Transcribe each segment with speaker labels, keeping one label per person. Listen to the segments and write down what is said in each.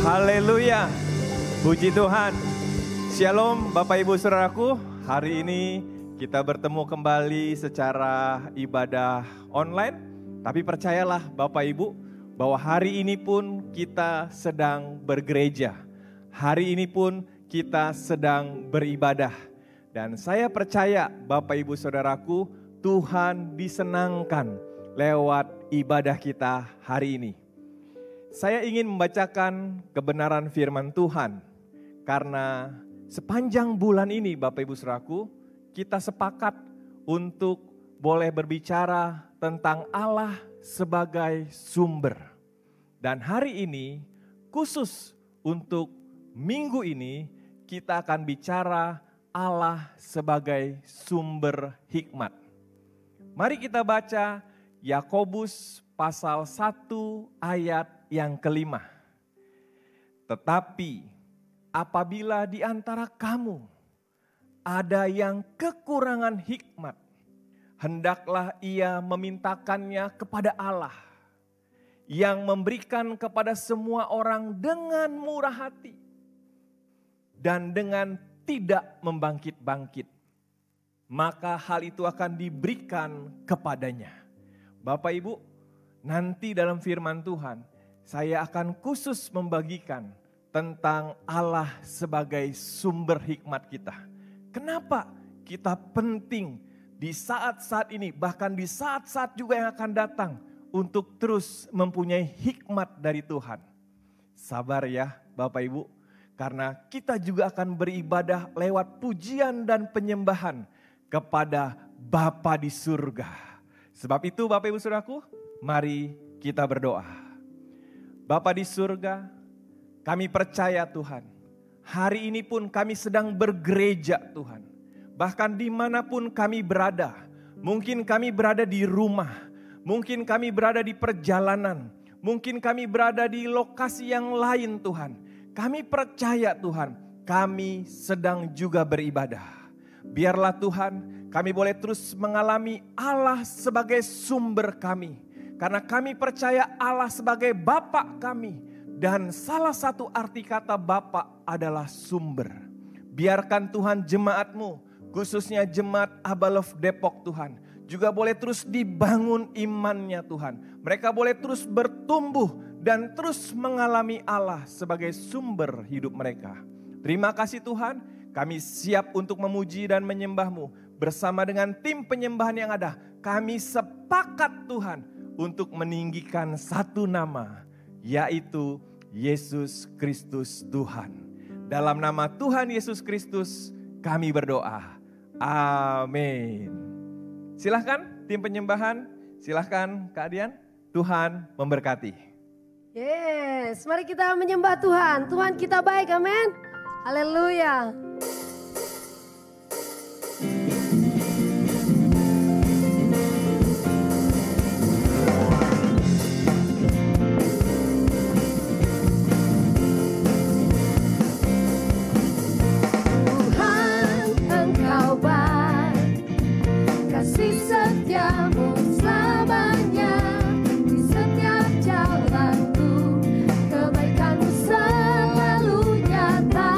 Speaker 1: Haleluya, puji Tuhan. Shalom Bapak Ibu Saudaraku, hari ini kita bertemu kembali secara ibadah online. Tapi percayalah Bapak Ibu, bahwa hari ini pun kita sedang bergereja. Hari ini pun kita sedang beribadah. Dan saya percaya Bapak Ibu Saudaraku, Tuhan disenangkan lewat ibadah kita hari ini. Saya ingin membacakan kebenaran firman Tuhan, karena sepanjang bulan ini Bapak Ibu Saudaraku, kita sepakat untuk boleh berbicara tentang Allah sebagai sumber. Dan hari ini, khusus untuk minggu ini, kita akan bicara Allah sebagai sumber hikmat. Mari kita baca Yakobus pasal 1 ayat yang kelima. Tetapi apabila di antara kamu ada yang kekurangan hikmat, hendaklah ia memintakannya kepada Allah, yang memberikan kepada semua orang dengan murah hati dan dengan tidak membangkit-bangkit, maka hal itu akan diberikan kepadanya. Bapak Ibu, nanti dalam firman Tuhan, saya akan khusus membagikan tentang Allah sebagai sumber hikmat kita. Kenapa kita penting di saat-saat ini, bahkan di saat-saat juga yang akan datang, untuk terus mempunyai hikmat dari Tuhan. Sabar ya Bapak Ibu, karena kita juga akan beribadah lewat pujian dan penyembahan kepada Bapa di surga. Sebab itu Bapak Ibu Saudaraku, mari kita berdoa. Bapa di surga, kami percaya Tuhan, hari ini pun kami sedang bergereja Tuhan. Bahkan dimanapun kami berada, mungkin kami berada di rumah, mungkin kami berada di perjalanan, mungkin kami berada di lokasi yang lain Tuhan. Kami percaya Tuhan, kami sedang juga beribadah. Biarlah Tuhan, kami boleh terus mengalami Allah sebagai sumber kami. Karena kami percaya Allah sebagai Bapa kami. Dan salah satu arti kata Bapa adalah sumber. Biarkan Tuhan jemaat-Mu, khususnya jemaat Abalov Depok Tuhan, juga boleh terus dibangun imannya Tuhan. Mereka boleh terus bertumbuh dan terus mengalami Allah sebagai sumber hidup mereka. Terima kasih Tuhan, kami siap untuk memuji dan menyembah-Mu. Bersama dengan tim penyembahan yang ada, kami sepakat Tuhan untuk meninggikan satu nama, yaitu Yesus Kristus Tuhan. Dalam nama Tuhan Yesus Kristus kami berdoa. Amin. Silahkan tim penyembahan, silahkan Kak Dian. Tuhan memberkati.
Speaker 2: Yes, mari kita menyembah Tuhan. Tuhan kita baik, amin. Haleluya.
Speaker 3: Kebaikan-Mu selalu nyata.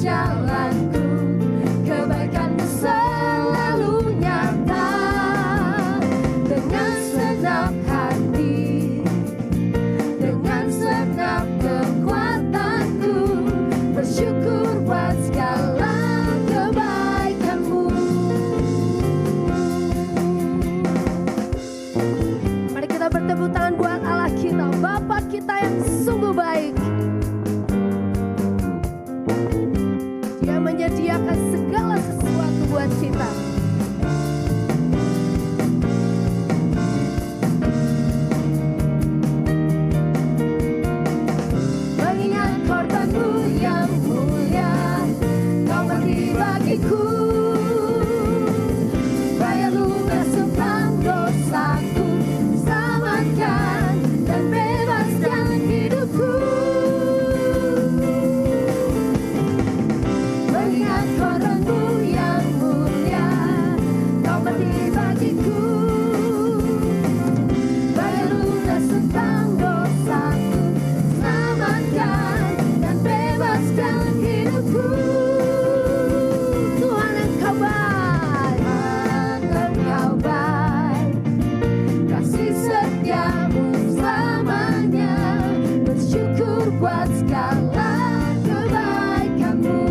Speaker 2: jalanku, kebaikan-Mu selalu nyata. Dengan senang hati, dengan senang kekuatanku, bersyukur buat segala kebaikan-Mu. Mari kita bertepuk tangan buat Allah kita, Bapa kita yang sungguh baik. Dia menyediakan segala sesuatu buat kita. Mengingat korban-Mu yang mulia, Kau mati bagiku. Bayar lunas tentang dosaku, selamatkan dan bebaskan hidupku. Mengingat korban-Mu yang mulia, Kau mati bagiku. Bayar lunas tentang dosaku, selamatkan dan bebaskan hidupku. Tuhan Engkau baik, Engkau baik, kasih setia-Mu selamanya. Bersyukur buat segala kebaikan-Mu,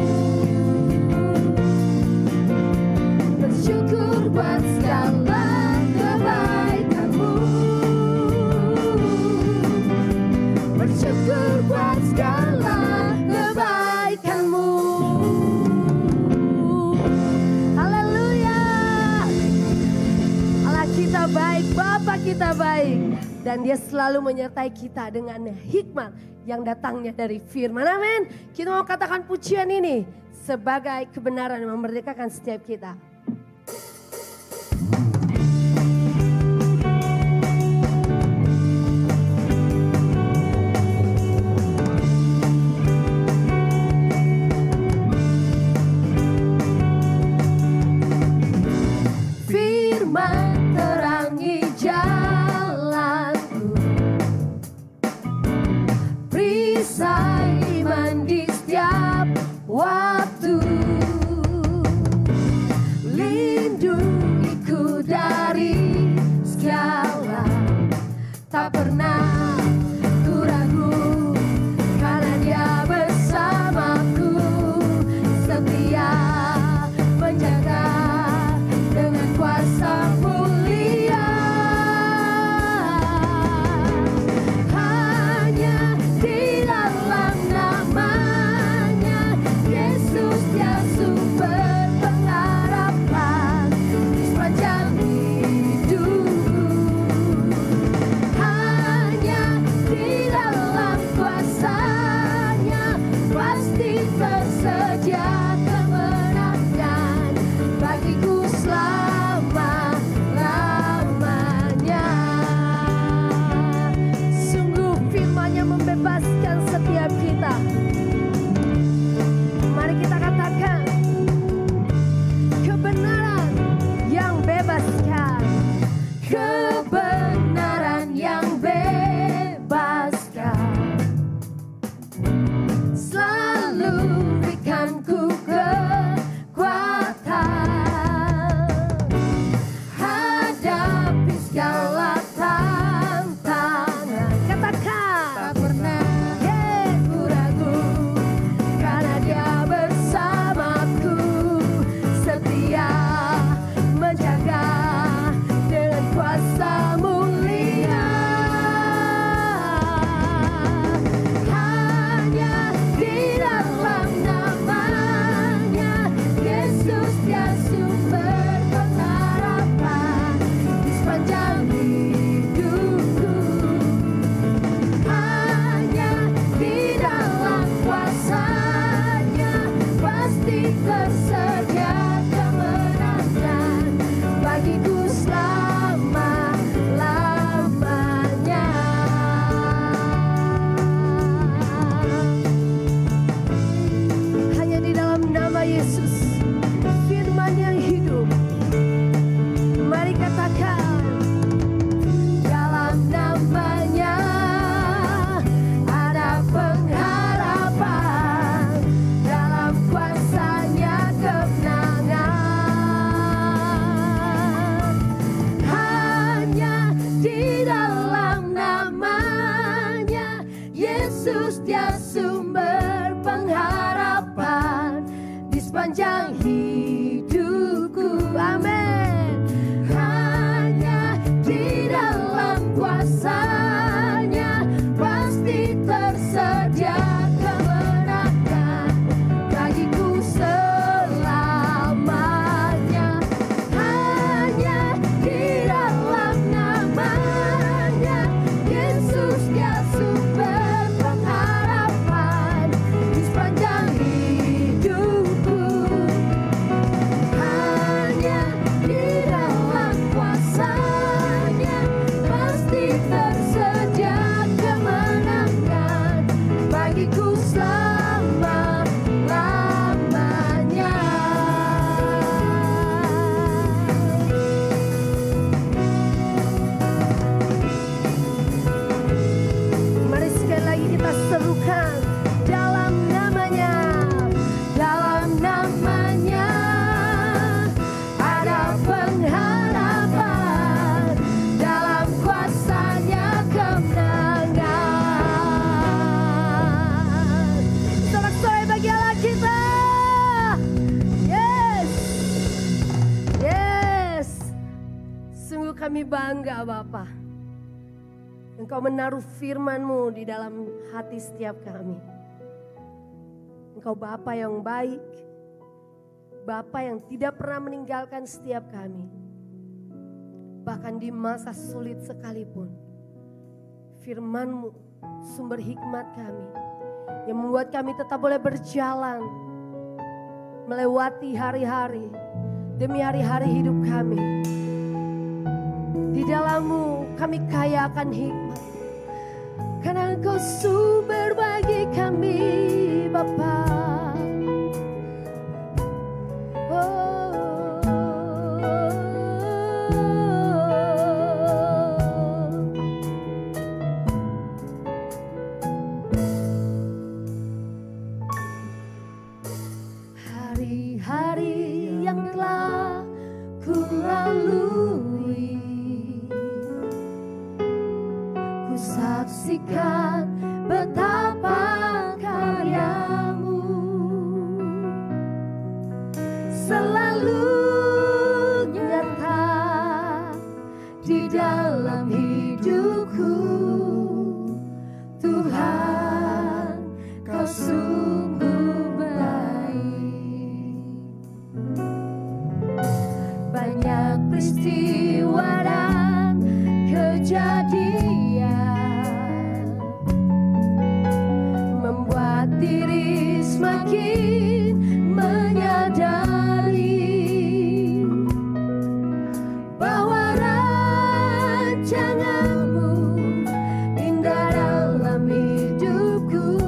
Speaker 2: bersyukur buat segala kebaikan-Mu, bersyukur buat segala kebaikan-Mu. Haleluya. Allah kita baik, Bapa kita baik, dan Dia selalu menyertai kita dengan hikmat yang datangnya dari firman. Amin. Kita mau katakan pujian ini sebagai kebenaran yang memerdekakan setiap kita. Firman terangi jalanku, perisai iman di setiap waktu. Lindungiku dari segala, tak pernah ku ragu, karena Dia bersamaku, setia menjaga dengan kuasa mulia. Hanya di dalam nama-Nya Yesus, Dia sumber pengharapan di sepanjang hidupku. Hanya di dalam kuasa-Nya pasti tersedia kemenangan bagiku selama-lamanya. Sungguh firman-Nya membebaskan setiap kita. Mari kita katakan, kebenaran yang bebaskan, kebenaran yang bebaskan, selalu berikanku kekuatan hadapi segala tantangan. Katakan, tak pernah ku ragu, karena Dia bersamaku, setia menjaga dengan kuasa mulia. Hanya di dalam nama-Nya Yesus, Dia sumber pengharapan di sepanjang hidupku. Hanya di dalam kuasa-Nya pasti tersedia kemenangan bagiku selama-lamanya. Hanya di dalam nama Yesus, firman yang hidup. Mari katakan, dalam nama-Nya ada pengharapan, dalam kuasa sepanjang hidupku. Amin. Hanya di dalam kuasa-Nya pasti tersedia kemenangan bagiku selamanya. Hanya di dalam nama-Nya Yesus, Dia sumber pengharapan di sepanjang hidupku. Hanya di dalam kuasa-Nya pasti tersedia kemenangan bagiku selama-lamanya. Mari sekali lagi kita serukan dalam namanya. Dalam namanya ada pengharapan, dalam kuasa-Nya kemenangan. Sorak-sorai bagi Allah kita. Yes. Yes. Sungguh kami bangga Bapa. Engkau menaruh firman-Mu di dalam hati setiap kami. Engkau Bapa yang baik, Bapa yang tidak pernah meninggalkan setiap kami. Bahkan di masa sulit sekalipun, firman-Mu sumber hikmat kami, yang membuat kami tetap boleh berjalan, melewati hari-hari demi hari-hari hidup kami. Di dalam-Mu kami kaya akan hikmat, karena Engkau sumber bagi kami Bapa. Hari-hari yang telah ku lalui, ku saksikan betapa karya-Mu selalu nyata di dalam hidupku. Tuhan, Kau sungguh baik. Banyak peristiwa dan kejadian membuat diri semakin menyadari bahwa rancangan-Mu indah dalam hidupku.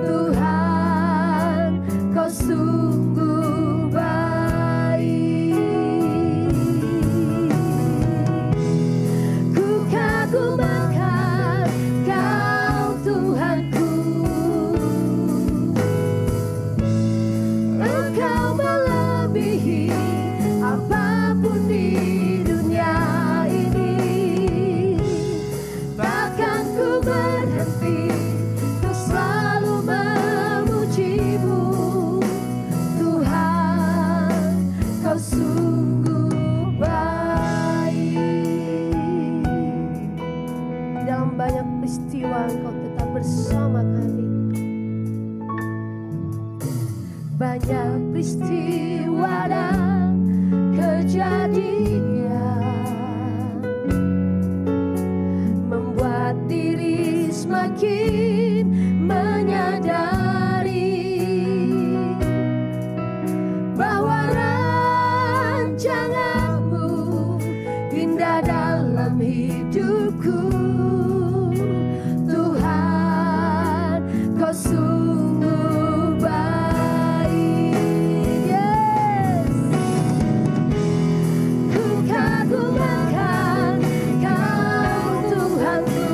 Speaker 2: Tuhan, Kau sungguh baik. Ku kagumkan Kau Tuhanku. Engkau melebihi apapun di dunia ini. Bahkan ku berhenti untuk selalu memuji-Mu. Tuhan, Kau sungguh baik. Dalam banyak peristiwa Engkau tetap bersama kami. Banyak peristiwa dan kejadian membuat diri semakin menyadari bahwa rancangan-Mu indah dalam hidupku. Tuhan, Kau sungguh baik. Yes. Ku kagumkan Kau Tuhanku.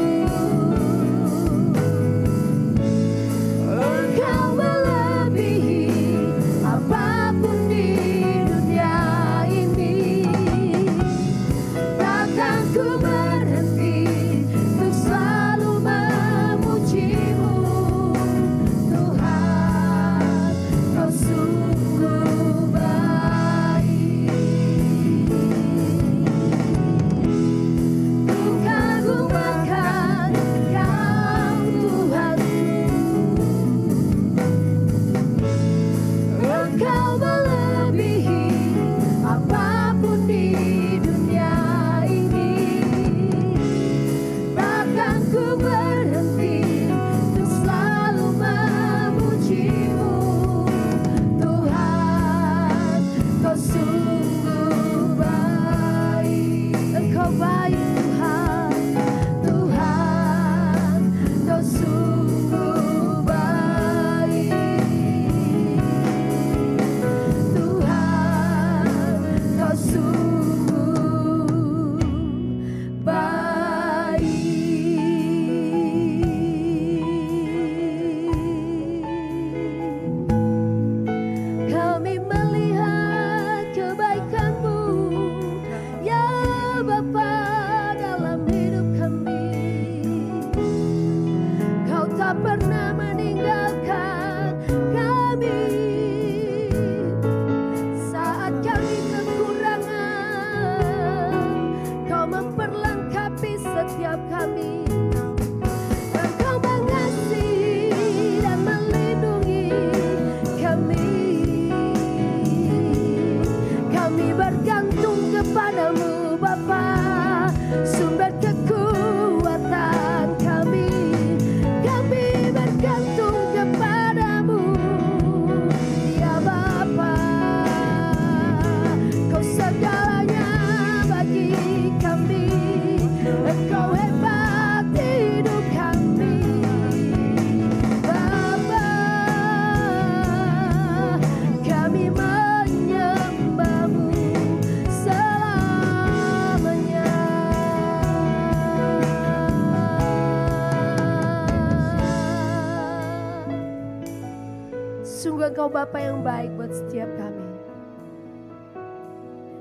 Speaker 2: Sungguh Engkau Bapa yang baik buat setiap kami.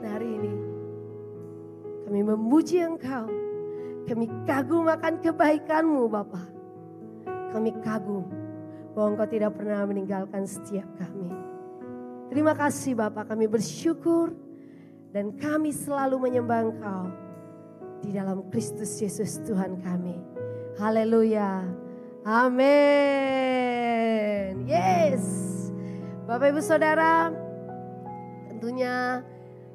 Speaker 2: Dan hari ini kami memuji Engkau. Kami kagum akan kebaikan-Mu Bapa. Kami kagum bahwa Engkau tidak pernah meninggalkan setiap kami. Terima kasih Bapa, kami bersyukur dan kami selalu menyembah Engkau di dalam Kristus Yesus Tuhan kami. Haleluya. Amin. Yes. Bapak Ibu Saudara, tentunya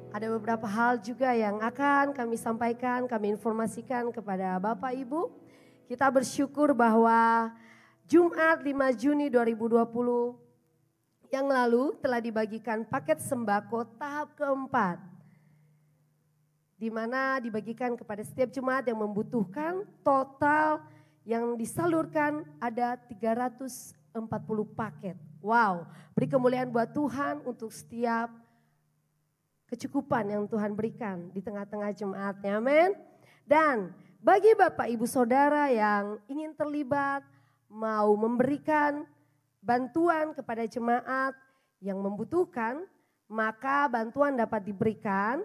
Speaker 2: ada beberapa hal juga yang akan kami sampaikan, kami informasikan kepada Bapak Ibu. Kita bersyukur bahwa Jumat 5 Juni 2020 yang lalu telah dibagikan paket sembako tahap keempat. Di mana dibagikan kepada setiap jemaat yang membutuhkan. Total yang disalurkan ada 340 paket. Wow, beri kemuliaan buat Tuhan untuk setiap kecukupan yang Tuhan berikan di tengah-tengah jemaatnya, amin. Dan bagi Bapak Ibu Saudara yang ingin terlibat, mau memberikan bantuan kepada jemaat yang membutuhkan, maka bantuan dapat diberikan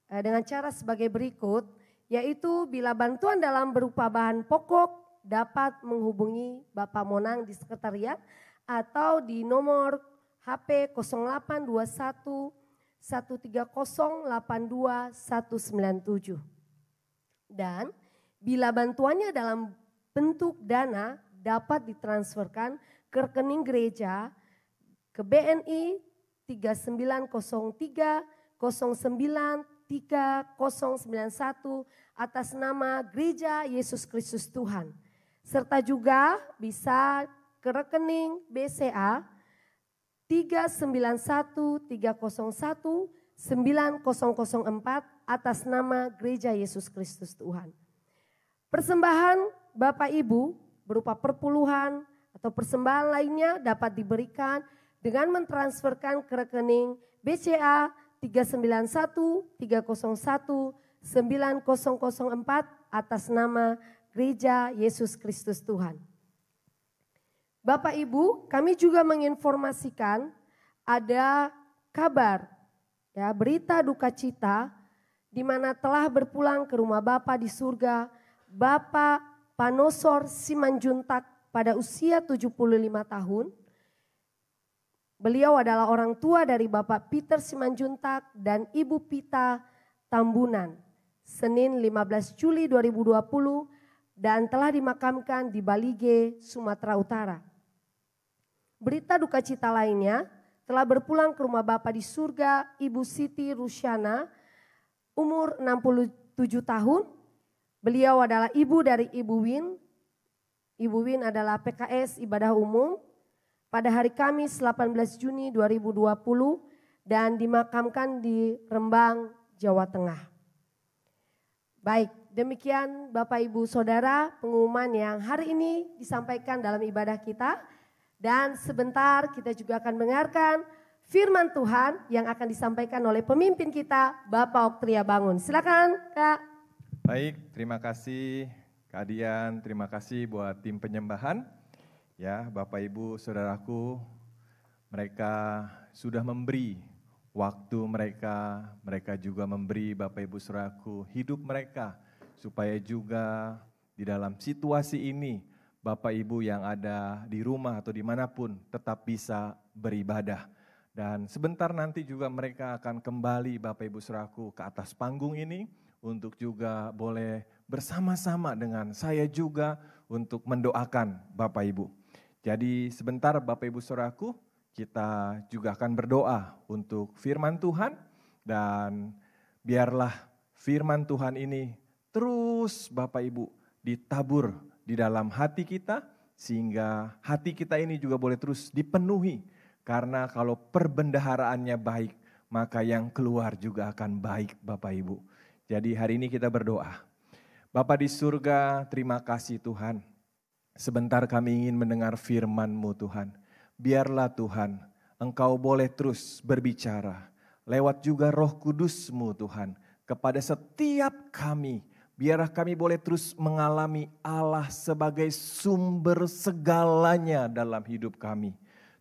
Speaker 2: dengan cara sebagai berikut, yaitu bila bantuan dalam berupa bahan pokok dapat menghubungi Bapak Monang di sekretariat atau di nomor HP 0821 130 82 197. Dan bila bantuannya dalam bentuk dana dapat ditransferkan ke rekening gereja ke BNI 3903 09 3091 atas nama Gereja Yesus Kristus Tuhan. Serta juga bisa ke rekening BCA 391 301 9004 atas nama Gereja Yesus Kristus Tuhan. Persembahan Bapak Ibu berupa perpuluhan atau persembahan lainnya dapat diberikan dengan mentransferkan ke rekening BCA 391 301 9004 atas nama Gereja Yesus Kristus Tuhan. Bapak Ibu, kami juga menginformasikan ada kabar, ya, berita duka cita di mana telah berpulang ke rumah Bapa di surga Bapak Panosor Simanjuntak pada usia 75 tahun. Beliau adalah orang tua dari Bapak Peter Simanjuntak dan Ibu Pita Tambunan. Senin 15 Juli 2020 dan telah dimakamkan di Balige, Sumatera Utara. Berita duka cita lainnya, telah berpulang ke rumah Bapa di surga Ibu Siti Rusyana, umur 67 tahun. Beliau adalah ibu dari Ibu Win. Ibu Win adalah PKS Ibadah Umum pada hari Kamis 18 Juni 2020 dan dimakamkan di Rembang, Jawa Tengah. Baik, demikian Bapak Ibu Saudara pengumuman yang hari ini disampaikan dalam ibadah kita. Dan sebentar kita juga akan mendengarkan firman Tuhan yang akan disampaikan oleh pemimpin kita, Bapak Oktria Bangun. Silakan Kak.
Speaker 1: Baik, terima kasih Kak Dian, terima kasih buat tim penyembahan. Ya, Bapak Ibu Saudaraku, mereka sudah memberi waktu mereka juga memberi Bapak Ibu Saudaraku hidup mereka. Supaya juga di dalam situasi ini Bapak Ibu yang ada di rumah atau dimanapun tetap bisa beribadah. Dan sebentar nanti juga mereka akan kembali Bapak Ibu Saudaraku ke atas panggung ini untuk juga boleh bersama-sama dengan saya juga untuk mendoakan Bapak Ibu. Jadi sebentar Bapak Ibu Saudaraku kita juga akan berdoa untuk firman Tuhan dan biarlah firman Tuhan ini terus Bapak Ibu ditabur di dalam hati kita sehingga hati kita ini juga boleh terus dipenuhi. Karena kalau perbendaharaannya baik, maka yang keluar juga akan baik Bapak Ibu. Jadi hari ini kita berdoa. Bapa di surga, terima kasih Tuhan. Sebentar kami ingin mendengar firman-Mu Tuhan. Biarlah Tuhan, Engkau boleh terus berbicara. Lewat juga Roh Kudus-Mu Tuhan. Kepada setiap kami, biarlah kami boleh terus mengalami Allah sebagai sumber segalanya dalam hidup kami.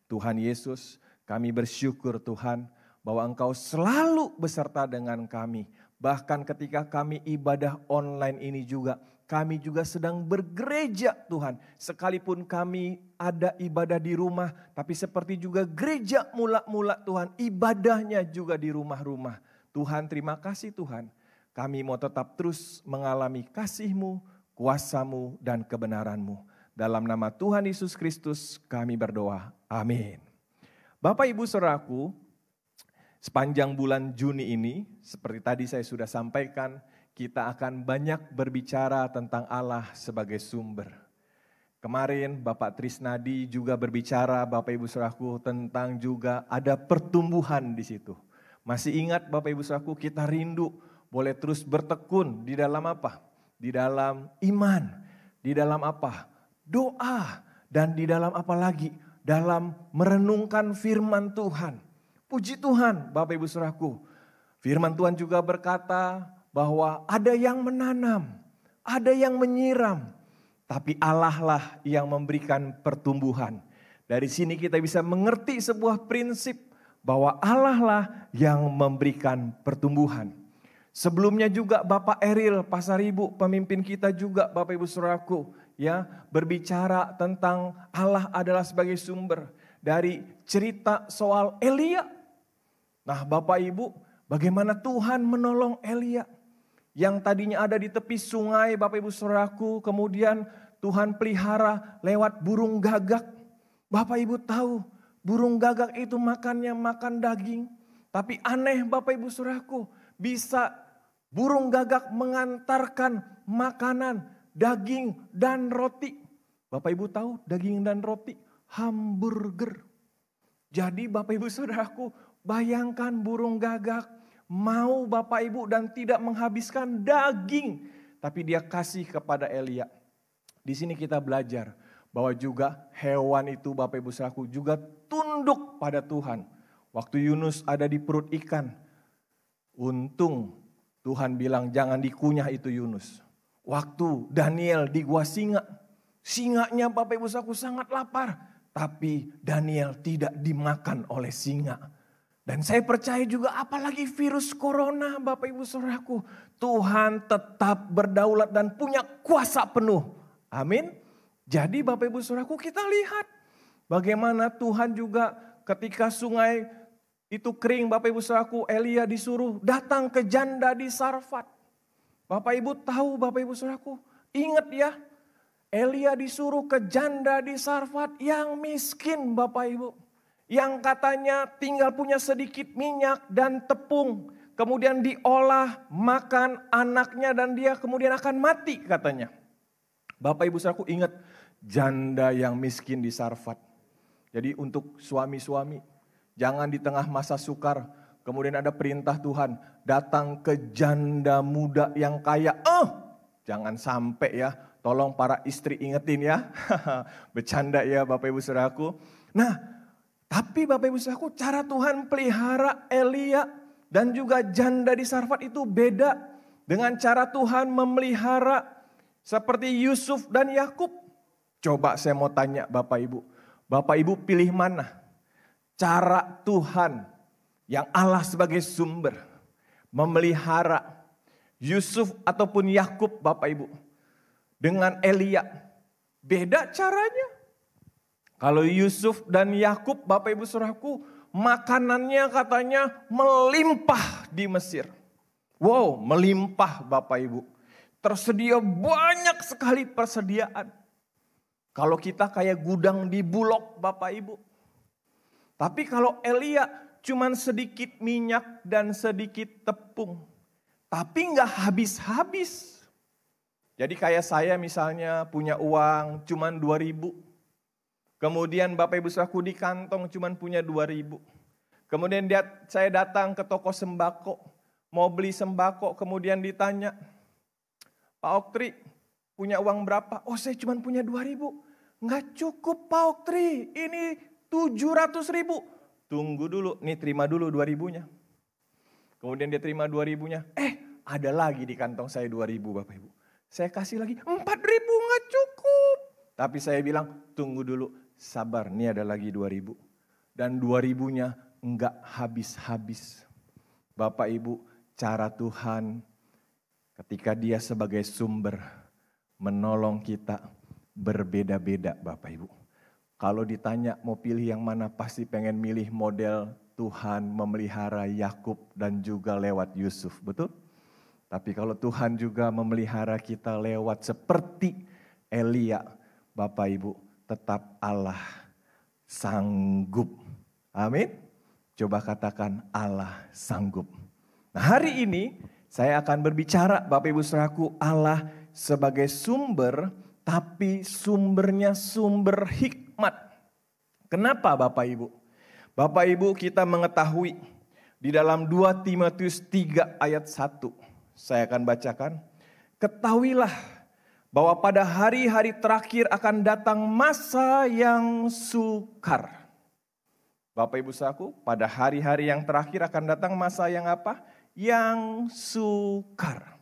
Speaker 1: Tuhan Yesus, kami bersyukur Tuhan bahwa Engkau selalu beserta dengan kami. Bahkan ketika kami ibadah online ini juga, kami juga sedang bergereja Tuhan. Sekalipun kami ada ibadah di rumah, tapi seperti juga gereja mula-mula Tuhan, ibadahnya juga di rumah-rumah. Tuhan, terima kasih Tuhan. Kami mau tetap terus mengalami kasih-Mu, kuasa-Mu, dan kebenaran-Mu. Dalam nama Tuhan Yesus Kristus kami berdoa. Amin. Bapak Ibu Saudaraku, sepanjang bulan Juni ini, seperti tadi saya sudah sampaikan, kita akan banyak berbicara tentang Allah sebagai sumber. Kemarin Bapak Trisnadi juga berbicara, Bapak Ibu Saudaraku, tentang juga ada pertumbuhan di situ. Masih ingat Bapak Ibu Saudaraku, kita rindu boleh terus bertekun di dalam apa? Di dalam iman, di dalam apa? Doa, dan di dalam apa lagi? Dalam merenungkan firman Tuhan. Puji Tuhan Bapak Ibu Saudaraku, firman Tuhan juga berkata bahwa ada yang menanam, ada yang menyiram, tapi Allah lah yang memberikan pertumbuhan. Dari sini kita bisa mengerti sebuah prinsip bahwa Allah lah yang memberikan pertumbuhan. Sebelumnya juga Bapak Eril Pasaribu, pemimpin kita juga Bapak Ibu Saudaraku, ya, berbicara tentang Allah adalah sebagai sumber dari cerita soal Elia. Nah Bapak Ibu, bagaimana Tuhan menolong Elia yang tadinya ada di tepi sungai Bapak Ibu Saudaraku, kemudian Tuhan pelihara lewat burung gagak. Bapak Ibu tahu burung gagak itu makannya makan daging. Tapi aneh Bapak Ibu Saudaraku, bisa burung gagak mengantarkan makanan, daging dan roti. Bapak Ibu tahu daging dan roti? Hamburger. Jadi Bapak Ibu Saudaraku, bayangkan burung gagak mau Bapak Ibu dan tidak menghabiskan daging. Tapi dia kasih kepada Elia. Di sini kita belajar bahwa juga hewan itu Bapak Ibu Saudaraku juga tunduk pada Tuhan. Waktu Yunus ada di perut ikan, untung Tuhan bilang jangan dikunyah itu Yunus. Waktu Daniel di gua singa, singanya Bapak Ibu Saudaraku sangat lapar. Tapi Daniel tidak dimakan oleh singa. Dan saya percaya juga apalagi virus corona Bapak Ibu Saudaraku. Tuhan tetap berdaulat dan punya kuasa penuh. Amin. Jadi Bapak Ibu Saudaraku kita lihat bagaimana Tuhan juga ketika sungai itu kering Bapak Ibu Saudaraku, Elia disuruh datang ke janda di Sarfat. Bapak Ibu tahu Bapak Ibu Saudaraku, ingat ya, Elia disuruh ke janda di Sarfat yang miskin Bapak Ibu. Yang katanya tinggal punya sedikit minyak dan tepung. Kemudian diolah, makan anaknya dan dia kemudian akan mati katanya. Bapak Ibu Saudaraku ingat janda yang miskin di Sarfat. Jadi untuk suami-suami, jangan di tengah masa sukar, kemudian ada perintah Tuhan, datang ke janda muda yang kaya. Jangan sampai ya, tolong para istri ingetin ya. Bercanda ya Bapak Ibu Saudaraku. Nah, tapi Bapak Ibu Saudaraku, cara Tuhan pelihara Elia dan juga janda di Sarfat itu beda dengan cara Tuhan memelihara seperti Yusuf dan Yakub. Coba saya mau tanya Bapak Ibu. Bapak Ibu pilih mana? Cara Tuhan yang Allah sebagai sumber memelihara Yusuf ataupun Yakub Bapak Ibu. Dengan Elia. Beda caranya. Kalau Yusuf dan Yakub Bapak Ibu Saudaraku, makanannya katanya melimpah di Mesir. Wow, melimpah Bapak Ibu. Tersedia banyak sekali persediaan. Kalau kita kayak gudang di Bulog Bapak Ibu. Tapi kalau Elia cuman sedikit minyak dan sedikit tepung. Tapi nggak habis-habis. Jadi kayak saya misalnya punya uang cuman 2.000. Kemudian Bapak Ibu Saudaraku di kantong cuman punya 2.000. Kemudian saya datang ke toko sembako. Mau beli sembako kemudian ditanya, Pak Oktri punya uang berapa? Oh saya cuma punya 2.000. Nggak cukup Pak Oktri, ini 700.000. Tunggu dulu, nih terima dulu 2.000-nya. Kemudian dia terima 2.000-nya. Ada lagi di kantong saya 2.000 Bapak Ibu. Saya kasih lagi 4.000 nggak cukup. Tapi saya bilang tunggu dulu, sabar nih ada lagi 2.000. dan 2000-nya enggak habis-habis. Bapak Ibu, cara Tuhan ketika Dia sebagai sumber menolong kita berbeda-beda Bapak Ibu. Kalau ditanya mau pilih yang mana, pasti pengen milih model Tuhan memelihara Yakub dan juga lewat Yusuf, betul? Tapi kalau Tuhan juga memelihara kita lewat seperti Elia, Bapak Ibu, tetap Allah sanggup. Amin. Coba katakan Allah sanggup. Nah, hari ini saya akan berbicara Bapak Ibu Saudaraku, Allah sebagai sumber, tapi sumbernya sumber hikmat. Kenapa Bapak Ibu? Bapak Ibu, kita mengetahui di dalam 2 Timotius 3 ayat 1. Saya akan bacakan. Ketahuilah bahwa pada hari-hari terakhir akan datang masa yang sukar. Bapak Ibu saudaraku, pada hari-hari yang terakhir akan datang masa yang apa? Yang sukar.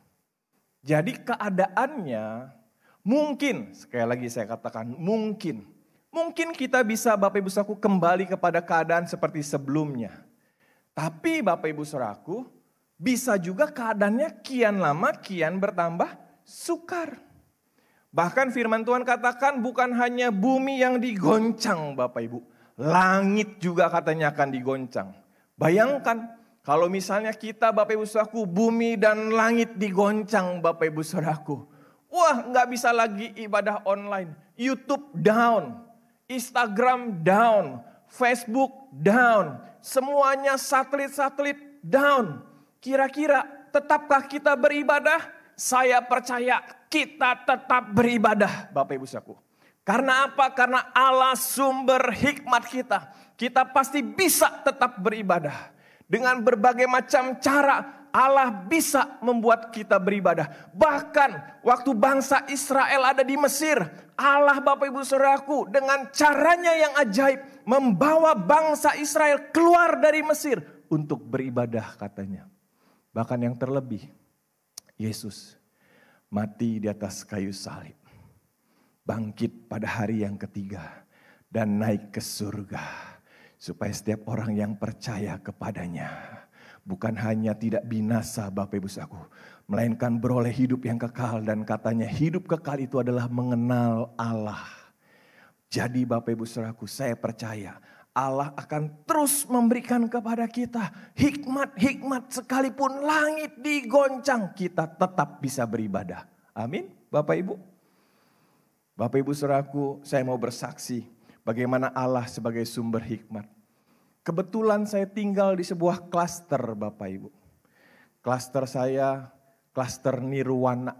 Speaker 1: Jadi keadaannya mungkin, sekali lagi saya katakan mungkin kita bisa Bapak Ibu saudaraku kembali kepada keadaan seperti sebelumnya. Tapi Bapak Ibu saudaraku, bisa juga keadaannya kian lama kian bertambah sukar. Bahkan firman Tuhan katakan bukan hanya bumi yang digoncang Bapak Ibu. Langit juga katanya akan digoncang. Bayangkan kalau misalnya kita Bapak Ibu Saudaraku, bumi dan langit digoncang Bapak Ibu Saudaraku. Wah, nggak bisa lagi ibadah online. YouTube down, Instagram down, Facebook down. Semuanya satelit-satelit down. Kira-kira tetapkah kita beribadah? Saya percaya kita tetap beribadah Bapak Ibu Saudaraku. Karena apa? Karena Allah sumber hikmat kita. Kita pasti bisa tetap beribadah. Dengan berbagai macam cara Allah bisa membuat kita beribadah. Bahkan waktu bangsa Israel ada di Mesir, Allah Bapak Ibu Saudaraku dengan caranya yang ajaib membawa bangsa Israel keluar dari Mesir untuk beribadah katanya. Bahkan yang terlebih, Yesus mati di atas kayu salib. Bangkit pada hari yang ketiga dan naik ke surga. Supaya setiap orang yang percaya kepadanya bukan hanya tidak binasa Bapak Ibu Saudaraku, melainkan beroleh hidup yang kekal. Dan katanya hidup kekal itu adalah mengenal Allah. Jadi Bapak Ibu Saudaraku, saya percaya Allah akan terus memberikan kepada kita hikmat-hikmat, sekalipun langit digoncang kita tetap bisa beribadah. Amin Bapak Ibu. Bapak Ibu Saudaraku, saya mau bersaksi bagaimana Allah sebagai sumber hikmat. Kebetulan saya tinggal di sebuah klaster Bapak Ibu. Klaster saya, klaster Nirwana.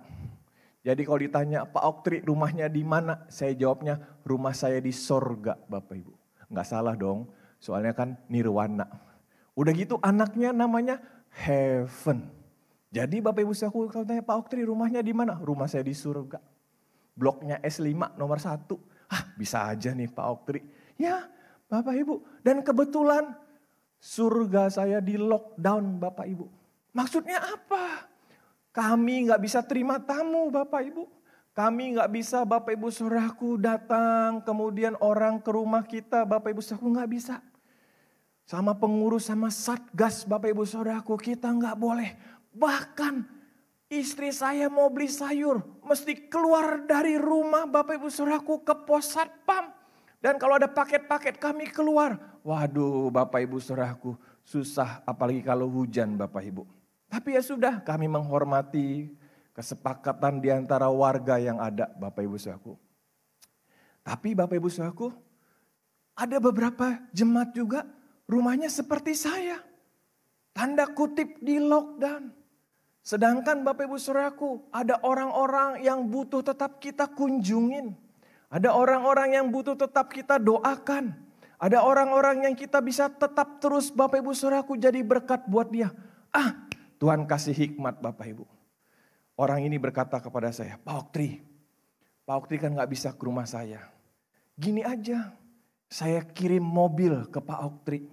Speaker 1: Jadi kalau ditanya Pak Oktri rumahnya di mana? Saya jawabnya rumah saya di sorga Bapak Ibu. Enggak salah dong, soalnya kan Nirwana. Udah gitu anaknya namanya Heaven. Jadi Bapak Ibu Saudaraku kalau tanya Pak Oktri rumahnya di mana? Rumah saya di surga. Bloknya S5 nomor 1. Bisa aja nih Pak Oktri. Ya Bapak Ibu. Dan kebetulan surga saya di lockdown Bapak Ibu. Maksudnya apa? Kami gak bisa terima tamu Bapak Ibu. Kami gak bisa Bapak Ibu Saudaraku datang. Kemudian orang ke rumah kita Bapak Ibu Saudaraku gak bisa. Sama pengurus sama satgas Bapak Ibu Saudaraku kita gak boleh. Bahkan istri saya mau beli sayur, mesti keluar dari rumah Bapak Ibu Saudaraku ke pos satpam. Dan kalau ada paket-paket kami keluar. Waduh Bapak Ibu Saudaraku, susah apalagi kalau hujan Bapak Ibu. Tapi ya sudah, kami menghormati kesepakatan di antara warga yang ada Bapak Ibu Saudaraku. Tapi Bapak Ibu Saudaraku, ada beberapa jemaat juga rumahnya seperti saya. Tanda kutip di lockdown. Sedangkan Bapak Ibu Saudaraku, ada orang-orang yang butuh tetap kita kunjungin. Ada orang-orang yang butuh tetap kita doakan. Ada orang-orang yang kita bisa tetap terus Bapak Ibu Saudaraku jadi berkat buat dia. Tuhan kasih hikmat Bapak Ibu. Orang ini berkata kepada saya, Pak Oktri kan gak bisa ke rumah saya. Gini aja, saya kirim mobil ke Pak Oktri.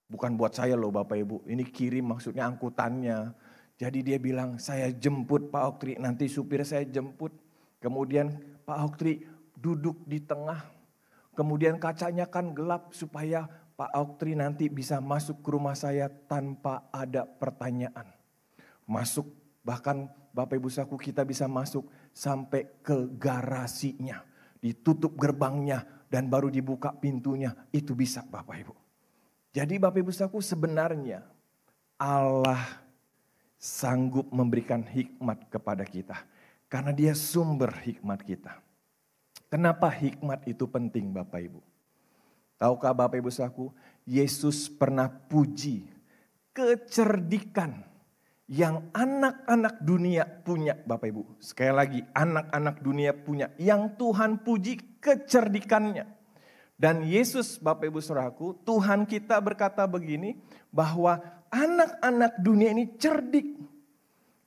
Speaker 1: Bukan buat saya loh Bapak Ibu, ini kirim maksudnya angkutannya. Jadi dia bilang, saya jemput Pak Oktri, nanti supir saya jemput. Kemudian Pak Oktri duduk di tengah. Kemudian kacanya kan gelap supaya Pak Auktri nanti bisa masuk ke rumah saya tanpa ada pertanyaan. Masuk, bahkan Bapak Ibu Saudaraku, kita bisa masuk sampai ke garasinya. Ditutup gerbangnya dan baru dibuka pintunya. Itu bisa Bapak Ibu. Jadi Bapak Ibu Saudaraku, sebenarnya Allah sanggup memberikan hikmat kepada kita. Karena Dia sumber hikmat kita. Kenapa hikmat itu penting Bapak Ibu? Tahukah Bapak Ibu Saudaraku, Yesus pernah puji kecerdikan yang anak-anak dunia punya Bapak Ibu. Sekali lagi, anak-anak dunia punya. Yang Tuhan puji kecerdikannya. Dan Yesus Bapak Ibu Saudaraku, Tuhan kita berkata begini, bahwa anak-anak dunia ini cerdik.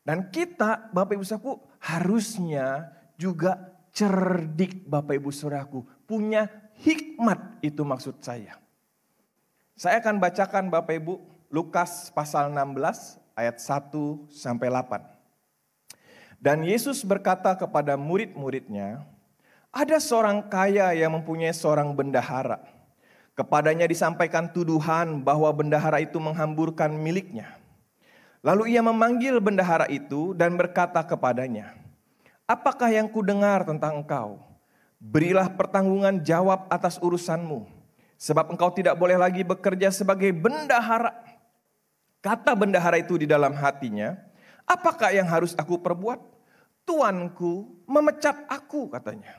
Speaker 1: Dan kita Bapak Ibu Saudaraku harusnya juga cerdik Bapak Ibu Saudaraku. Punya hikmat, itu maksud saya. Saya akan bacakan Bapak Ibu Lukas pasal 16 ayat 1 sampai 8. Dan Yesus berkata kepada murid-muridnya, ada seorang kaya yang mempunyai seorang bendahara. Kepadanya disampaikan tuduhan bahwa bendahara itu menghamburkan miliknya. Lalu ia memanggil bendahara itu dan berkata kepadanya, apakah yang kudengar tentang engkau? Berilah pertanggungan jawab atas urusanmu, sebab engkau tidak boleh lagi bekerja sebagai bendahara. Kata bendahara itu di dalam hatinya, apakah yang harus aku perbuat? Tuanku memecat aku, katanya.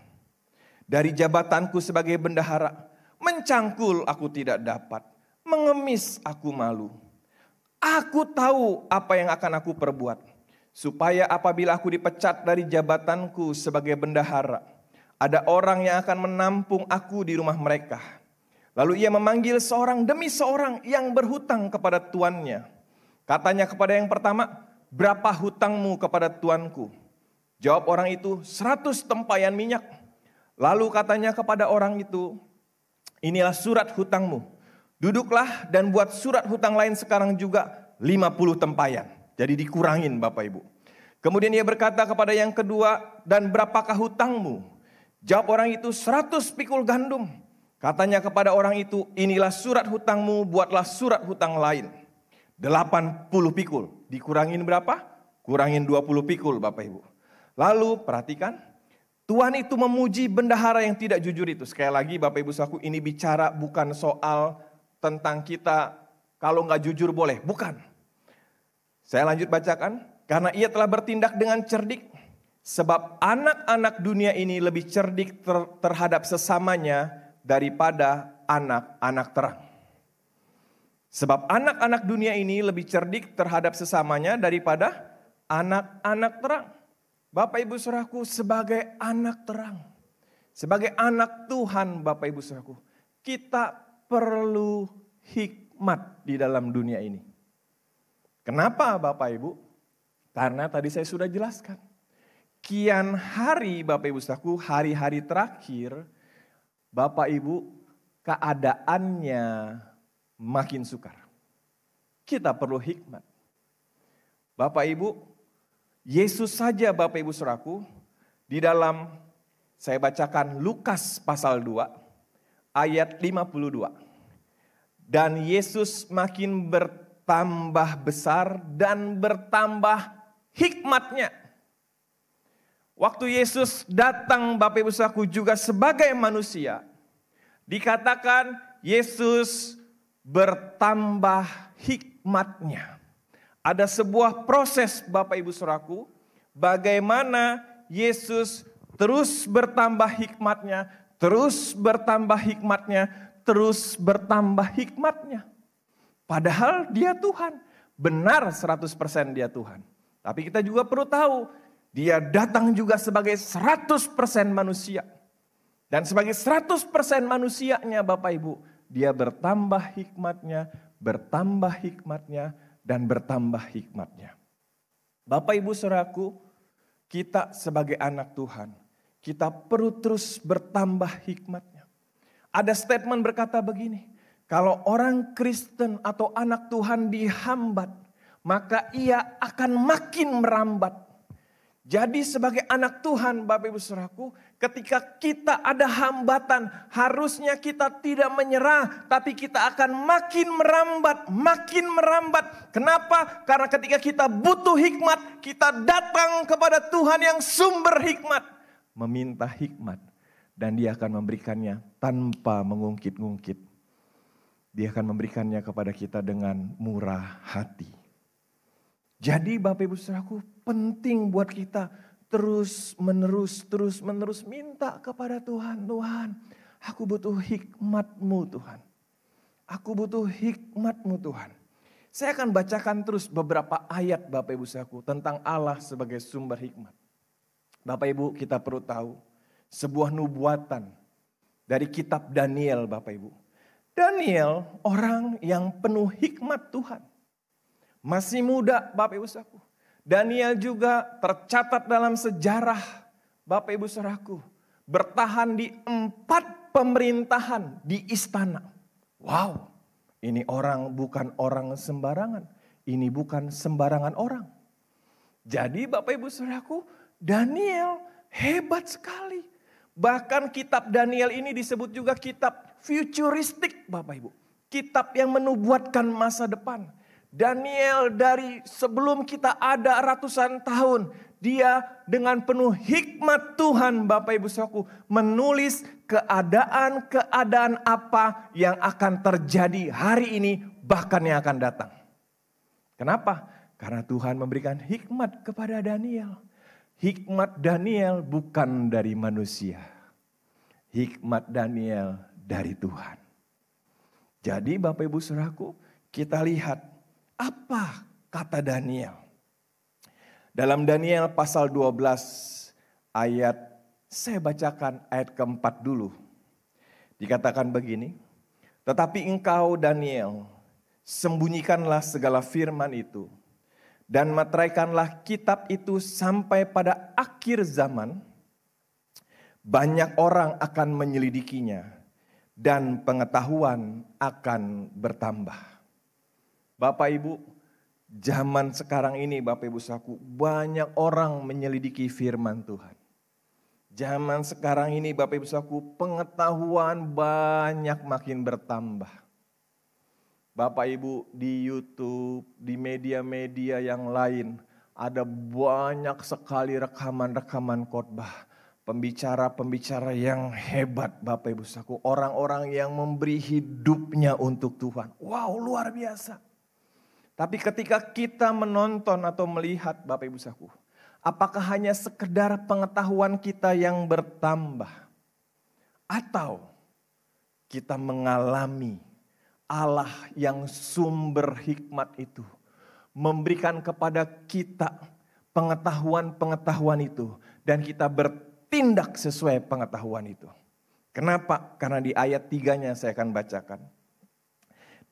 Speaker 1: Dari jabatanku sebagai bendahara, mencangkul aku tidak dapat, mengemis aku malu. Aku tahu apa yang akan aku perbuat, supaya apabila aku dipecat dari jabatanku sebagai bendahara, ada orang yang akan menampung aku di rumah mereka. Lalu ia memanggil seorang demi seorang yang berhutang kepada tuannya. Katanya kepada yang pertama, berapa hutangmu kepada tuanku? Jawab orang itu, 100 tempayan minyak. Lalu katanya kepada orang itu, inilah surat hutangmu. Duduklah dan buat surat hutang lain sekarang juga 50 tempayan. Jadi dikurangin Bapak Ibu. Kemudian ia berkata kepada yang kedua, dan berapakah hutangmu? Jawab orang itu, 100 pikul gandum. Katanya kepada orang itu, inilah surat hutangmu, buatlah surat hutang lain. 80 pikul. Dikurangin berapa? Kurangin 20 pikul Bapak Ibu. Lalu perhatikan, Tuhan itu memuji bendahara yang tidak jujur itu. Sekali lagi Bapak Ibu Saudaraku, ini bicara bukan soal tentang kita kalau nggak jujur boleh. Bukan. Saya lanjut bacakan. Karena ia telah bertindak dengan cerdik. Sebab anak-anak dunia ini lebih cerdik terhadap sesamanya daripada anak-anak terang. Sebab anak-anak dunia ini lebih cerdik terhadap sesamanya daripada anak-anak terang. Bapak Ibu Saudaraku, sebagai anak terang, sebagai anak Tuhan Bapak Ibu Saudaraku, kita perlu hikmat di dalam dunia ini. Kenapa Bapak Ibu? Karena tadi saya sudah jelaskan. Kian hari Bapak Ibu Saudaraku, hari-hari terakhir, Bapak Ibu keadaannya makin sukar. Kita perlu hikmat. Bapak Ibu, Yesus saja Bapak Ibu Saudaraku, di dalam saya bacakan Lukas pasal 2 ayat 52. Dan Yesus makin bertambah besar dan bertambah hikmatnya. Waktu Yesus datang Bapak Ibu Saudaraku juga sebagai manusia, dikatakan Yesus bertambah hikmatnya. Ada sebuah proses Bapak Ibu Saudaraku, bagaimana Yesus terus bertambah hikmatnya, terus bertambah hikmatnya, terus bertambah hikmatnya. Padahal dia Tuhan, benar 100% dia Tuhan. Tapi kita juga perlu tahu, dia datang juga sebagai 100% manusia. Dan sebagai 100% manusianya Bapak Ibu, dia bertambah hikmatnya, dan bertambah hikmatnya. Bapak Ibu Saudaraku, kita sebagai anak Tuhan, kita perlu terus bertambah hikmatnya. Ada statement berkata begini, kalau orang Kristen atau anak Tuhan dihambat, maka ia akan makin merambat. Jadi sebagai anak Tuhan Bapak Ibu Saudaraku, Ketika kita ada hambatan, harusnya kita tidak menyerah, tapi kita akan makin merambat, makin merambat. Kenapa? Karena ketika kita butuh hikmat, kita datang kepada Tuhan yang sumber hikmat. Meminta hikmat, dan Dia akan memberikannya tanpa mengungkit-ungkit. Dia akan memberikannya kepada kita dengan murah hati. Jadi Bapak Ibu Saudaraku, penting buat kita terus menerus minta kepada Tuhan. Tuhan, aku butuh hikmat-Mu Tuhan. Aku butuh hikmat-Mu Tuhan. Saya akan bacakan terus beberapa ayat Bapak Ibu Saudaraku tentang Allah sebagai sumber hikmat. Bapak Ibu, kita perlu tahu sebuah nubuatan dari kitab Daniel Bapak Ibu. Daniel orang yang penuh hikmat Tuhan. Masih muda Bapak Ibu Saudaraku. Daniel juga tercatat dalam sejarah Bapak Ibu Saudaraku. Bertahan di 4 pemerintahan di istana. Wow, ini orang bukan orang sembarangan. Ini bukan sembarangan orang. Jadi Bapak Ibu Saudaraku, Daniel hebat sekali. Bahkan kitab Daniel ini disebut juga kitab futuristik Bapak Ibu. Kitab yang menubuatkan masa depan. Daniel dari sebelum kita ada ratusan tahun, dia dengan penuh hikmat Tuhan Bapak Ibu Saudaraku menulis keadaan-keadaan apa yang akan terjadi hari ini bahkan yang akan datang. Kenapa? Karena Tuhan memberikan hikmat kepada Daniel. Hikmat Daniel bukan dari manusia. Hikmat Daniel dari Tuhan. Jadi Bapak Ibu Saudaraku, kita lihat apa kata Daniel? Dalam Daniel pasal 12 ayat, saya bacakan ayat keempat dulu. Dikatakan begini, tetapi engkau Daniel, sembunyikanlah segala firman itu, dan materaikanlah kitab itu sampai pada akhir zaman. Banyak orang akan menyelidikinya, dan pengetahuan akan bertambah. Bapak Ibu, zaman sekarang ini Bapak Ibu Saudaraku, banyak orang menyelidiki firman Tuhan. Zaman sekarang ini Bapak Ibu Saudaraku, pengetahuan banyak makin bertambah. Bapak Ibu di YouTube, di media-media yang lain, ada banyak sekali rekaman-rekaman khotbah. Pembicara-pembicara yang hebat Bapak Ibu Saudaraku, orang-orang yang memberi hidupnya untuk Tuhan. Wow, luar biasa. Tapi ketika kita menonton atau melihat Bapak Ibu Saudaraku, apakah hanya sekedar pengetahuan kita yang bertambah? Atau kita mengalami Allah yang sumber hikmat itu memberikan kepada kita pengetahuan-pengetahuan itu dan kita bertindak sesuai pengetahuan itu. Kenapa? Karena di ayat 3-nya saya akan bacakan.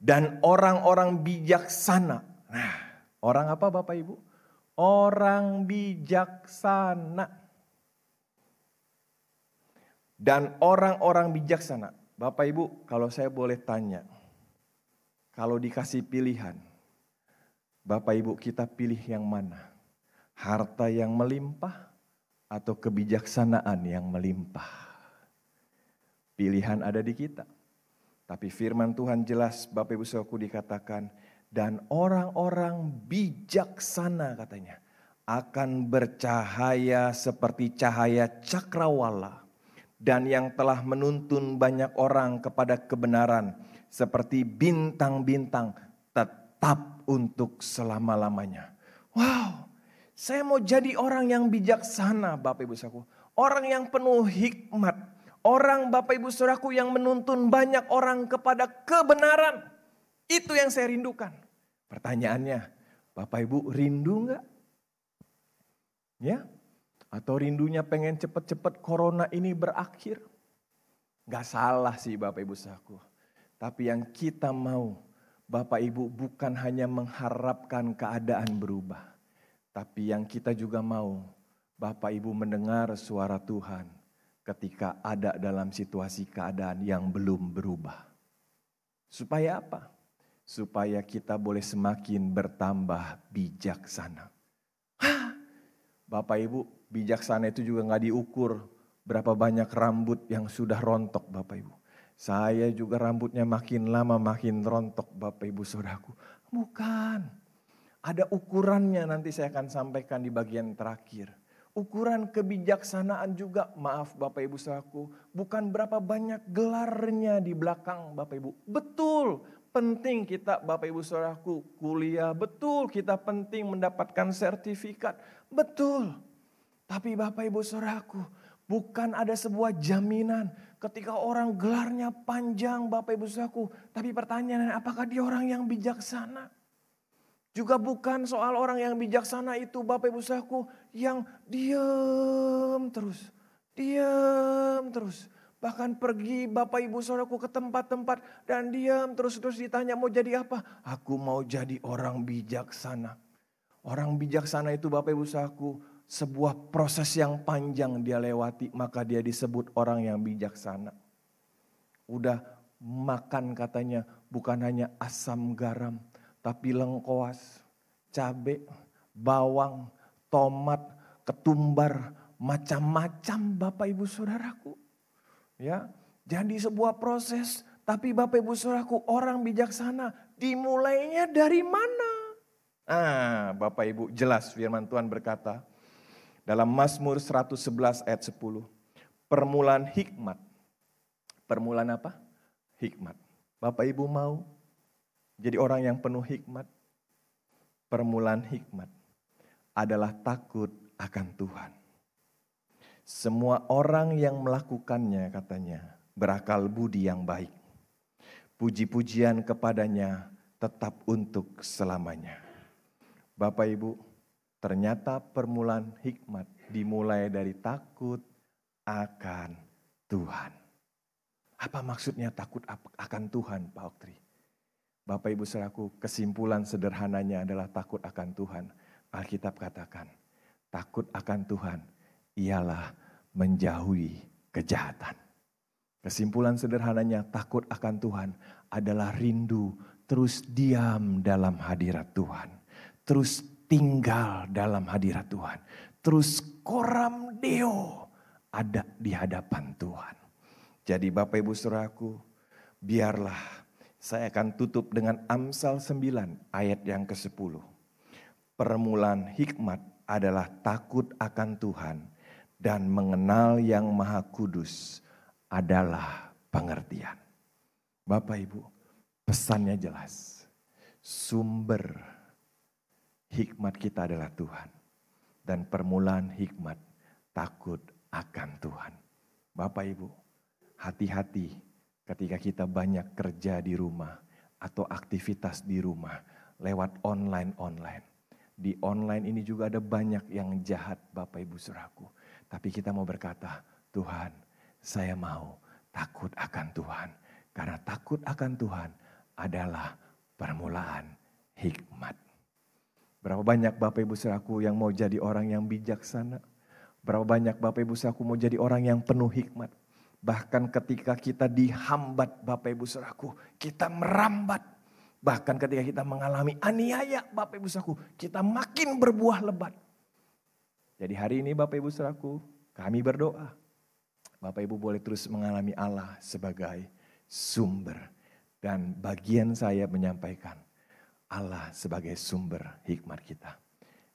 Speaker 1: Dan orang-orang bijaksana. Nah, orang apa Bapak Ibu? Orang bijaksana. Dan orang-orang bijaksana. Bapak Ibu, kalau saya boleh tanya. Kalau dikasih pilihan. Bapak Ibu, kita pilih yang mana? Harta yang melimpah atau kebijaksanaan yang melimpah? Pilihan ada di kita. Tapi firman Tuhan jelas Bapak Ibu Saudaraku dikatakan. Dan orang-orang bijaksana katanya. Akan bercahaya seperti cahaya cakrawala. Dan yang telah menuntun banyak orang kepada kebenaran. Seperti bintang-bintang tetap untuk selama-lamanya. Wow, saya mau jadi orang yang bijaksana Bapak Ibu Saudaraku. Orang yang penuh hikmat. Orang Bapak Ibu Saudaraku yang menuntun banyak orang kepada kebenaran. Itu yang saya rindukan. Pertanyaannya, Bapak Ibu rindu enggak? Ya? Atau rindunya pengen cepet-cepet corona ini berakhir? Gak salah sih Bapak Ibu Saudaraku. Tapi yang kita mau, Bapak Ibu bukan hanya mengharapkan keadaan berubah. Tapi yang kita juga mau, Bapak Ibu mendengar suara Tuhan ketika ada dalam situasi keadaan yang belum berubah. Supaya apa? Supaya kita boleh semakin bertambah bijaksana. Bapak Ibu, bijaksana itu juga gak diukur Berapa banyak rambut yang sudah rontok Bapak Ibu. Saya juga rambutnya makin lama makin rontok Bapak Ibu Saudaraku. Bukan. Ada ukurannya, nanti saya akan sampaikan di bagian terakhir. Ukuran kebijaksanaan juga, maaf Bapak Ibu Saudaraku, bukan berapa banyak gelarnya di belakang Bapak Ibu. Betul, penting kita Bapak Ibu Saudaraku kuliah, betul kita penting mendapatkan sertifikat, betul. Tapi Bapak Ibu Saudaraku, bukan ada sebuah jaminan ketika orang gelarnya panjang Bapak Ibu Saudaraku. Tapi pertanyaannya, apakah dia orang yang bijaksana? Juga bukan soal orang yang bijaksana itu Bapak Ibu Saudaraku yang diam terus. Diam terus. Bahkan pergi Bapak Ibu Saudaraku ke tempat-tempat dan diam terus ditanya mau jadi apa? Aku mau jadi orang bijaksana. Orang bijaksana itu Bapak Ibu Saudaraku sebuah proses yang panjang dia lewati, maka dia disebut orang yang bijaksana. Udah makan katanya bukan hanya asam garam, tapi lengkoas, cabai, bawang, tomat, ketumbar, macam-macam Bapak Ibu Saudaraku. Ya, jadi sebuah proses, tapi Bapak Ibu Saudaraku orang bijaksana dimulainya dari mana? Bapak Ibu jelas firman Tuhan berkata dalam Mazmur 111 ayat 10. Permulaan hikmat. Permulaan apa? Hikmat. Bapak Ibu mau jadi orang yang penuh hikmat? Permulaan hikmat adalah takut akan Tuhan. Semua orang yang melakukannya katanya berakal budi yang baik. Puji-pujian kepadanya tetap untuk selamanya. Bapak Ibu, ternyata permulaan hikmat dimulai dari takut akan Tuhan. Apa maksudnya takut akan Tuhan, Pak Oktri? Bapak Ibu Saudaraku, kesimpulan sederhananya adalah takut akan Tuhan. Alkitab katakan, takut akan Tuhan ialah menjauhi kejahatan. Kesimpulan sederhananya takut akan Tuhan adalah rindu terus diam dalam hadirat Tuhan. Terus tinggal dalam hadirat Tuhan. Terus koram deo ada di hadapan Tuhan. Jadi Bapak Ibu Saudaraku, biarlah saya akan tutup dengan Amsal 9 ayat yang ke-10. Permulaan hikmat adalah takut akan Tuhan dan mengenal yang Maha Kudus adalah pengertian. Bapak Ibu, pesannya jelas. Sumber hikmat kita adalah Tuhan. Dan permulaan hikmat takut akan Tuhan. Bapak Ibu, hati-hati ketika kita banyak kerja di rumah atau aktivitas di rumah lewat online. Di online ini juga ada banyak yang jahat Bapak Ibu Saudaraku. Tapi kita mau berkata, Tuhan saya mau takut akan Tuhan. Karena takut akan Tuhan adalah permulaan hikmat. Berapa banyak Bapak Ibu Saudaraku yang mau jadi orang yang bijaksana. Berapa banyak Bapak Ibu Saudaraku mau jadi orang yang penuh hikmat. Bahkan ketika kita dihambat Bapak Ibu Saudaraku, kita merambat. Bahkan ketika kita mengalami aniaya Bapak Ibu Saudaraku, kita makin berbuah lebat. Jadi hari ini Bapak Ibu Saudaraku, kami berdoa. Bapak Ibu boleh terus mengalami Allah sebagai sumber. Dan bagian saya menyampaikan Allah sebagai sumber hikmat kita.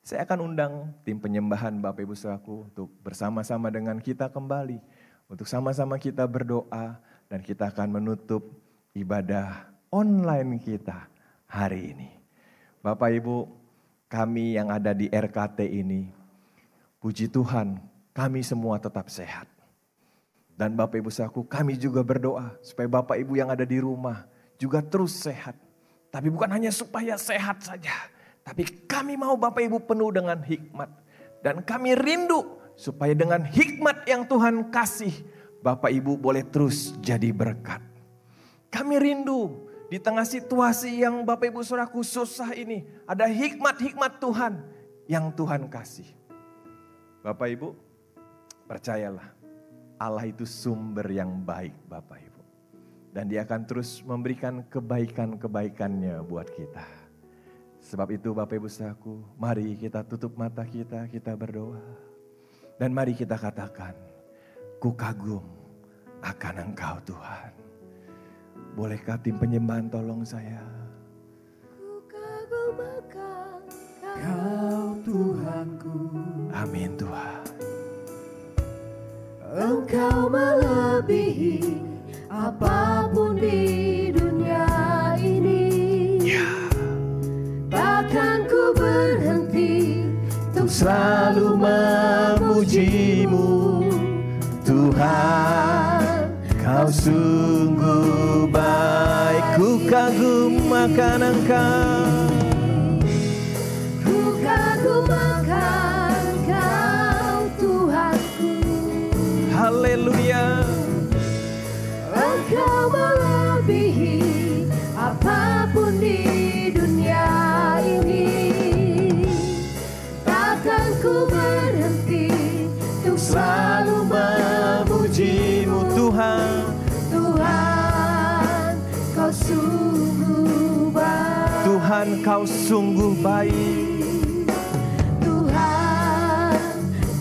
Speaker 1: Saya akan undang tim penyembahan Bapak Ibu Saudaraku untuk bersama-sama dengan kita kembali. Untuk sama-sama kita berdoa dan kita akan menutup ibadah online kita hari ini. Bapak Ibu, kami yang ada di RKT ini, puji Tuhan kami semua tetap sehat. Dan Bapak Ibu Saudaraku, kami juga berdoa supaya Bapak Ibu yang ada di rumah juga terus sehat. Tapi bukan hanya supaya sehat saja, tapi kami mau Bapak Ibu penuh dengan hikmat. Dan kami rindu supaya dengan hikmat yang Tuhan kasih, Bapak Ibu boleh terus jadi berkat. Kami rindu di tengah situasi yang Bapak Ibu Saudaraku susah ini, ada hikmat-hikmat Tuhan yang Tuhan kasih. Bapak Ibu, percayalah Allah itu sumber yang baik Bapak Ibu. Dan dia akan terus memberikan kebaikan-kebaikannya buat kita. Sebab itu Bapak Ibu Saudaraku, mari kita tutup mata kita berdoa. Dan mari kita katakan, ku kagum akan Engkau Tuhan. Bolehkah tim penyembahan tolong saya?
Speaker 2: Ku kagum akan
Speaker 3: Kau Tuhanku.
Speaker 1: Amin Tuhan.
Speaker 2: Engkau melebihi apapun di dunia ini. Takkan ku berhenti untuk
Speaker 1: Selalu memuji-Mu Tuhan, Kau sungguh baik. Ku kagum akan Engkau.
Speaker 2: ku kagum akan Kau Tuhanku.
Speaker 1: Haleluya.
Speaker 2: Engkau melebihi apapun di dunia ini. Takkan ku berhenti untuk selalu
Speaker 1: Memuji-Mu Tuhan.
Speaker 2: Tuhan, Kau sungguh baik.
Speaker 1: Tuhan Kau sungguh baik.
Speaker 2: Tuhan,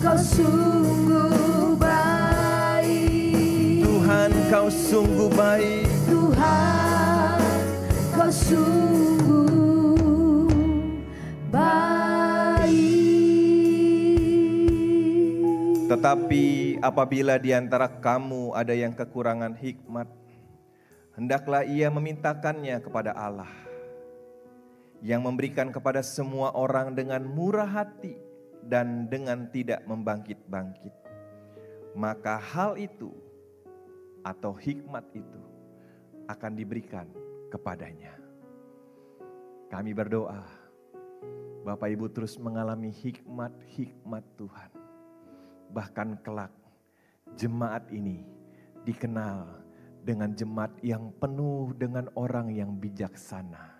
Speaker 2: Kau sungguh baik.
Speaker 1: Tuhan Kau sungguh baik.
Speaker 2: Tuhan, Kau sungguh baik.
Speaker 1: Tetapi apabila di antara kamu ada yang kekurangan hikmat, hendaklah ia memintakannya kepada Allah, yang memberikan kepada semua orang dengan murah hati dan dengan tidak membangkit-bangkit. Maka hal itu atau hikmat itu akan diberikan kepadanya. Kami berdoa, Bapak Ibu terus mengalami hikmat-hikmat Tuhan. Bahkan kelak jemaat ini dikenal dengan jemaat yang penuh dengan orang yang bijaksana.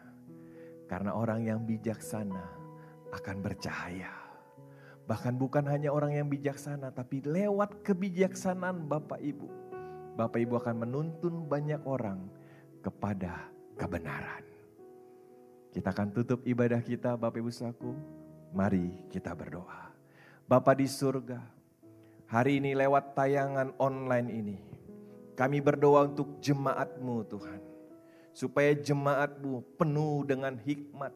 Speaker 1: Karena orang yang bijaksana akan bercahaya. Bahkan bukan hanya orang yang bijaksana, tapi lewat kebijaksanaan Bapak Ibu akan menuntun banyak orang kepada kebenaran. Kita akan tutup ibadah kita Bapak Ibu saudaraku. Mari kita berdoa. Bapa di surga, hari ini lewat tayangan online ini, kami berdoa untuk jemaat-Mu Tuhan. Supaya jemaat-Mu penuh dengan hikmat.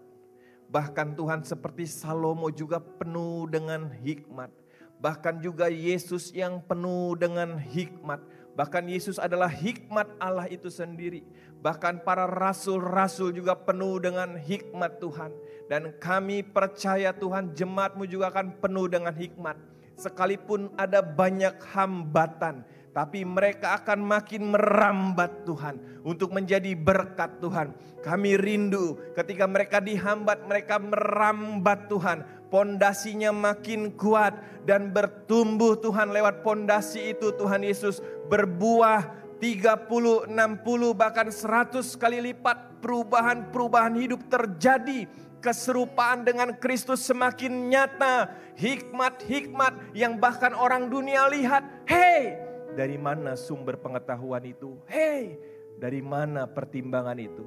Speaker 1: Bahkan Tuhan seperti Salomo juga penuh dengan hikmat. Bahkan juga Yesus yang penuh dengan hikmat. Bahkan Yesus adalah hikmat Allah itu sendiri. Bahkan para rasul-rasul juga penuh dengan hikmat Tuhan. Dan kami percaya Tuhan jemaat-Mu juga akan penuh dengan hikmat. Sekalipun ada banyak hambatan, tapi mereka akan makin merambat Tuhan untuk menjadi berkat Tuhan. Kami rindu ketika mereka dihambat, mereka merambat Tuhan. Pondasinya makin kuat dan bertumbuh Tuhan lewat pondasi itu Tuhan Yesus. Berbuah 30, 60 bahkan 100 kali lipat perubahan-perubahan hidup terjadi. Keserupaan dengan Kristus semakin nyata. Hikmat-hikmat yang bahkan orang dunia lihat. Hei, dari mana sumber pengetahuan itu? Hei, dari mana pertimbangan itu?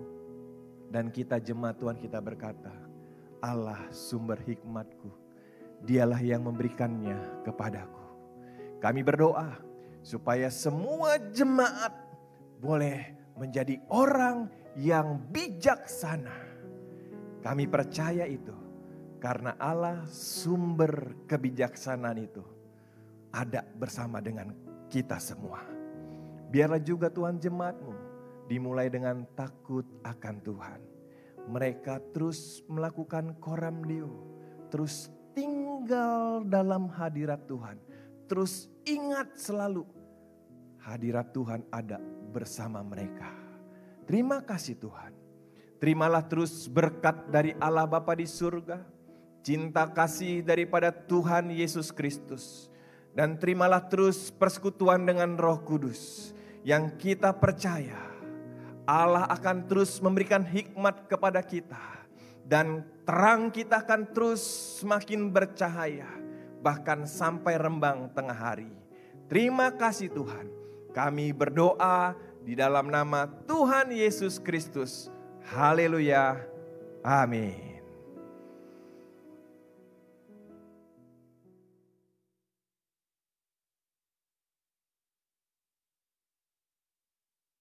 Speaker 1: Dan kita jemaat Tuhan kita berkata, Allah sumber hikmatku. Dialah yang memberikannya kepadaku. Kami berdoa supaya semua jemaat boleh menjadi orang yang bijaksana. Kami percaya itu karena Allah sumber kebijaksanaan itu ada bersama dengan kita semua. Biarlah juga Tuhan jemaat-Mu dimulai dengan takut akan Tuhan. Mereka terus melakukan koram deo, terus tinggal dalam hadirat Tuhan. Terus ingat selalu hadirat Tuhan ada bersama mereka. Terima kasih Tuhan. Terimalah terus berkat dari Allah Bapa di surga. Cinta kasih daripada Tuhan Yesus Kristus. Dan terimalah terus persekutuan dengan Roh Kudus. Yang kita percaya Allah akan terus memberikan hikmat kepada kita. Dan terang kita akan terus semakin bercahaya. Bahkan sampai rembang tengah hari. Terima kasih Tuhan. Kami berdoa di dalam nama Tuhan Yesus Kristus. Haleluya. Amin.